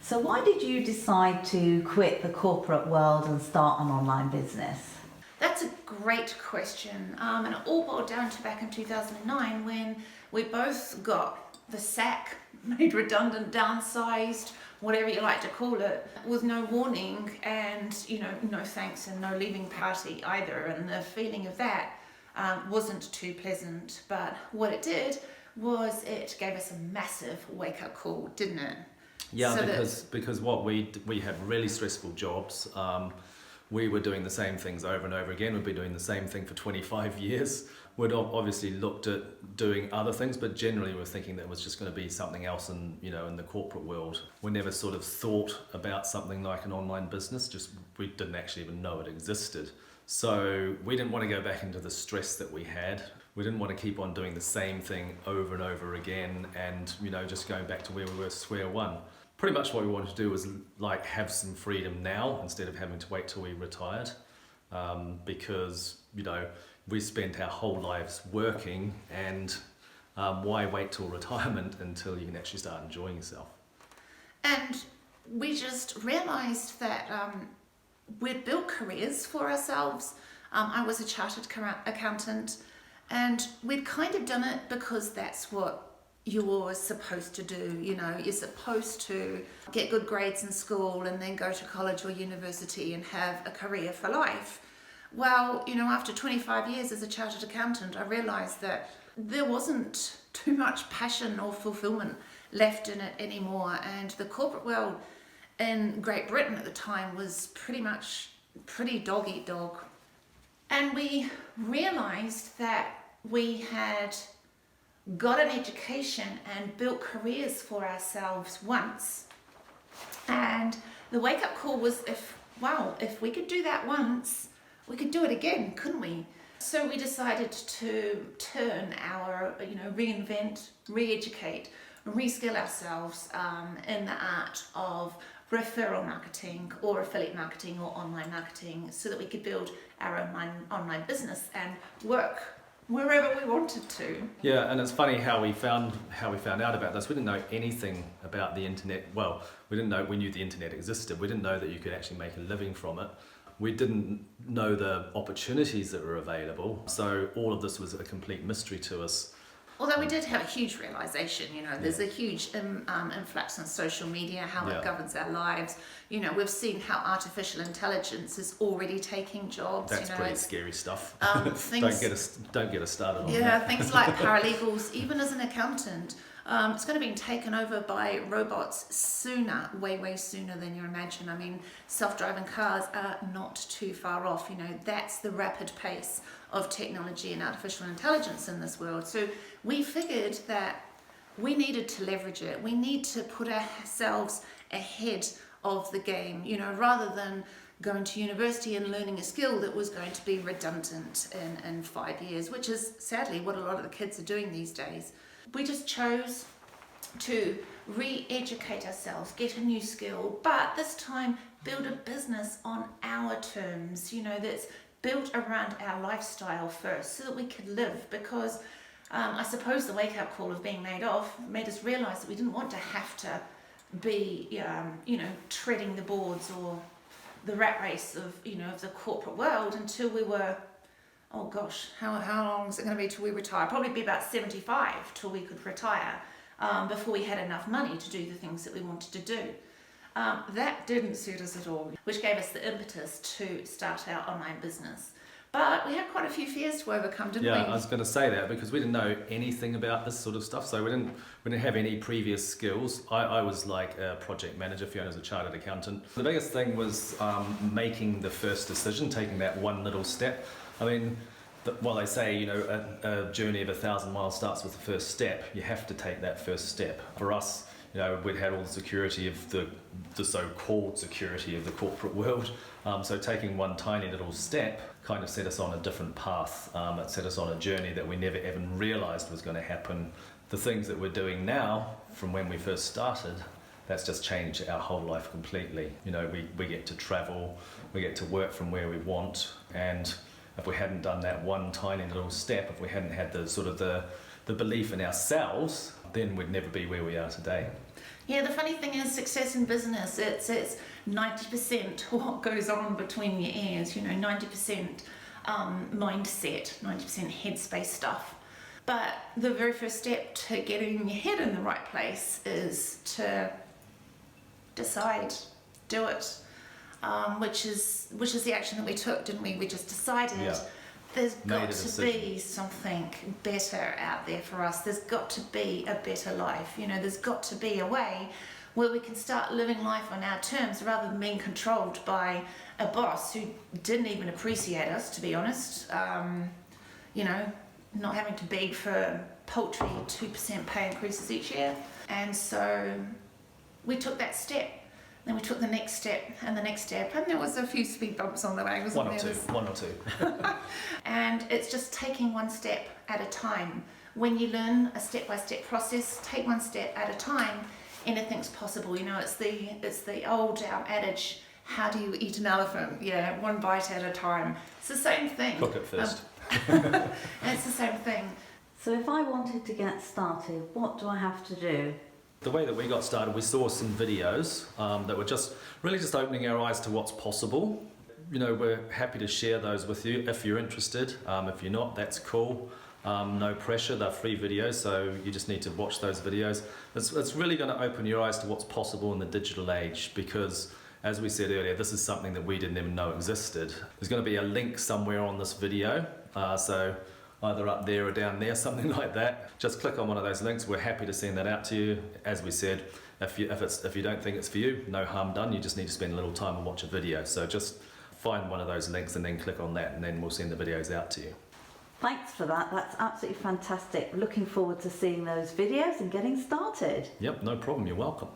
So why did you decide to quit the corporate world and start an online business? That's a great question, and it all boiled down to back in 2009 when we both got the sack, made redundant, downsized, whatever you like to call it, with no warning and, no thanks and no leaving party either. And the feeling of that wasn't too pleasant. But what it did was it gave us a massive wake-up call, didn't it? Yeah, So because what we had really stressful jobs. We were doing the same things over and over again. We'd been doing the same thing for 25 years. We'd obviously looked at doing other things, but generally we're thinking that it was just going to be something else in the corporate world. We never sort of thought about something like an online business, just we didn't actually even know it existed. So we didn't want to go back into the stress that we had. We didn't want to keep on doing the same thing over and over again and, just going back to where we were square one. Pretty much what we wanted to do was like have some freedom now instead of having to wait till we retired, because we spent our whole lives working, and why wait till retirement until you can actually start enjoying yourself? And we just realised that we'd built careers for ourselves. I was a chartered accountant, and we'd kind of done it because that's what you're supposed to do. You're supposed to get good grades in school and then go to college or university and have a career for life. Well, after 25 years as a chartered accountant, I realised that there wasn't too much passion or fulfilment left in it anymore, and the corporate world in Great Britain at the time was pretty dog eat dog. And we realised that we had got an education and built careers for ourselves once. And the wake-up call was, if we could do that once, we could do it again, couldn't we? So we decided to turn our, reinvent, re-educate, reskill ourselves in the art of referral marketing or affiliate marketing or online marketing, so that we could build our own online business and work wherever we wanted to. Yeah, and it's funny how we found out about this. We didn't know anything about the internet. Well, we knew the internet existed. We didn't know that you could actually make a living from it. We didn't know the opportunities that were available. So all of this was a complete mystery to us. Although we did have a huge realisation, there's a huge influx on social media, how it governs our lives. We've seen how artificial intelligence is already taking jobs. That's pretty scary stuff. Things, don't get us started on that. Yeah, things like paralegals, even as an accountant, it's going to be taken over by robots sooner, way sooner than you imagine. I mean, self-driving cars are not too far off. That's the rapid pace of technology and artificial intelligence in this world. So we figured that we needed to leverage it. We need to put ourselves ahead of the game, rather than going to university and learning a skill that was going to be redundant in 5 years, which is sadly what a lot of the kids are doing these days. We just chose to re-educate ourselves, get a new skill, but this time build a business on our terms, that's built around our lifestyle first, so that we could live. Because I suppose the wake-up call of being laid off made us realise that we didn't want to have to be, treading the boards or the rat race of, of the corporate world until we were, oh gosh, how long is it going to be till we retire? Probably be about 75 till we could retire, before we had enough money to do the things that we wanted to do. That didn't suit us at all, which gave us the impetus to start our online business. But we had quite a few fears to overcome, didn't we? Yeah, I was going to say that because we didn't know anything about this sort of stuff, so we didn't have any previous skills. I was like a project manager, Fiona's a chartered accountant. The biggest thing was making the first decision, taking that one little step. I mean, they say, a journey of 1,000 miles starts with the first step. You have to take that first step. For us, we'd had all the security of the so-called security of the corporate world. So taking one tiny little step kind of set us on a different path. It set us on a journey that we never even realised was going to happen. The things that we're doing now, from when we first started, that's just changed our whole life completely. We get to travel, we get to work from where we want, and if we hadn't done that one tiny little step, if we hadn't had the belief in ourselves, then we'd never be where we are today. Yeah, the funny thing is success in business, it's 90% what goes on between your ears, 90% mindset, 90% headspace stuff. But the very first step to getting your head in the right place is to decide, do it, which is the action that we took, didn't we? We just decided. Yeah. There's Made a got to decision. be something better out there for us. There's got to be a better life. There's got to be a way where we can start living life on our terms rather than being controlled by a boss who didn't even appreciate us, to be honest. Not having to beg for paltry 2% pay increases each year. And so we took that step. Then we took the next step and the next step, and there was a few speed bumps on the way, wasn't there? One or two. And it's just taking one step at a time. When you learn a step-by-step process, take one step at a time, anything's possible. It's the old adage, how do you eat an elephant? Yeah, one bite at a time. It's the same thing. Cook it first. It's the same thing. So if I wanted to get started, what do I have to do? The way that we got started, we saw some videos that were just opening our eyes to what's possible. We're happy to share those with you if you're interested. If you're not, that's cool. No pressure, they're free videos, so you just need to watch those videos. It's really going to open your eyes to what's possible in the digital age, because as we said earlier, this is something that we didn't even know existed. There's going to be a link somewhere on this video, so either up there or down there, something like that. Just click on one of those links. We're happy to send that out to you. As we said, if you don't think it's for you, no harm done. You just need to spend a little time and watch a video. So just find one of those links and then click on that, and then we'll send the videos out to you. Thanks for that. That's absolutely fantastic. Looking forward to seeing those videos and getting started. Yep, no problem. You're welcome.